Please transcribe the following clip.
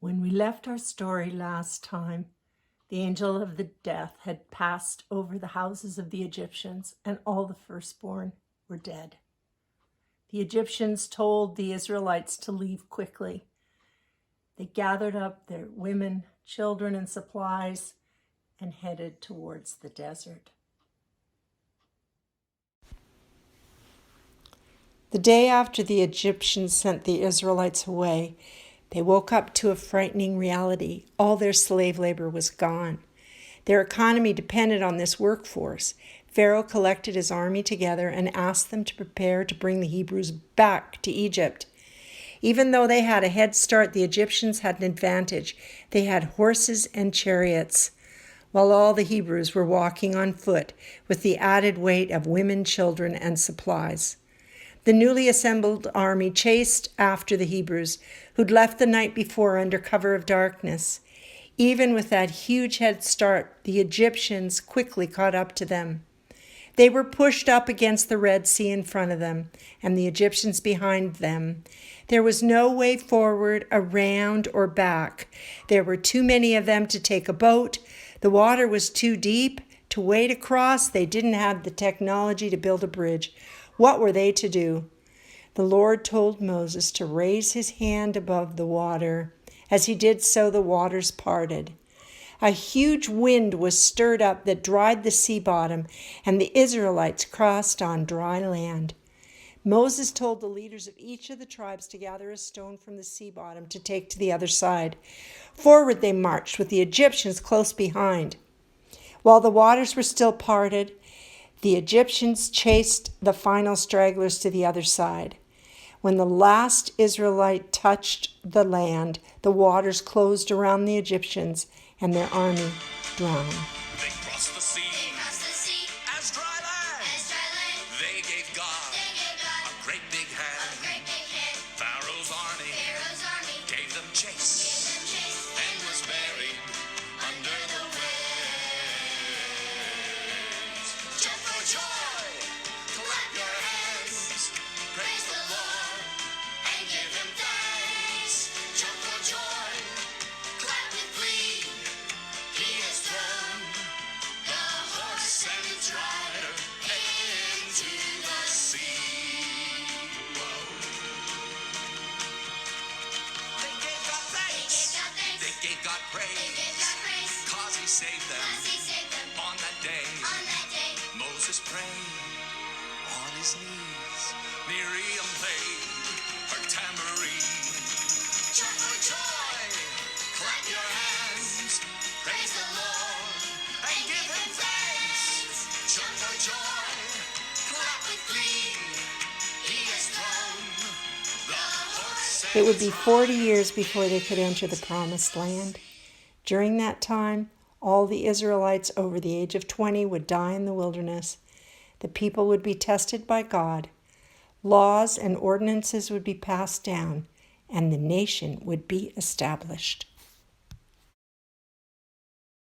When we left our story last time, the angel of the death had passed over the houses of the Egyptians, and all the firstborn were dead. The Egyptians told the Israelites to leave quickly. They gathered up their women, children, and supplies and headed towards the desert. The day after the Egyptians sent the Israelites away, they woke up to a frightening reality. All their slave labor was gone. Their economy depended on this workforce. Pharaoh collected his army together and asked them to prepare to bring the Hebrews back to Egypt. Even though they had a head start, the Egyptians had an advantage. They had horses and chariots, while all the Hebrews were walking on foot with the added weight of women, children, and supplies. The newly assembled army chased after the Hebrews, who'd left the night before under cover of darkness. Even with that huge head start, the Egyptians quickly caught up to them. They were pushed up against the Red Sea in front of them, and the Egyptians behind them. There was no way forward, around, or back. There were too many of them to take a boat. The water was too deep to wade across. They didn't have the technology to build a bridge. What were they to do? The Lord told Moses to raise his hand above the water. As he did so, the waters parted. A huge wind was stirred up that dried the sea bottom, and the Israelites crossed on dry land. Moses told the leaders of each of the tribes to gather a stone from the sea bottom to take to the other side. Forward they marched, with the Egyptians close behind. While the waters were still parted, the Egyptians chased the final stragglers to the other side. When the last Israelite touched the land, the waters closed around the Egyptians, and their army drowned. They crossed the sea, as dry land. They gave God a great big hand. Pharaoh's army gave them chase and was buried under the waves. Jump for joy, clap your hands, praise the Lord and give him thanks. Jump for joy, clap with glee. He has thrown the horse and its rider into the sea. Whoa. They gave God thanks. They gave God praise. 'Cause he saved them on that day. Moses prayed on his knees. Miriam played her tambourine. Jump for joy, clap your hands, praise the Lord and give him thanks. Jump for joy, clap with glee. He has thrown the horse and It would be 40 years before they could enter the promised land. During that time, all the Israelites over the age of 20 would die in the wilderness. The people would be tested by God. Laws and ordinances would be passed down, and the nation would be established.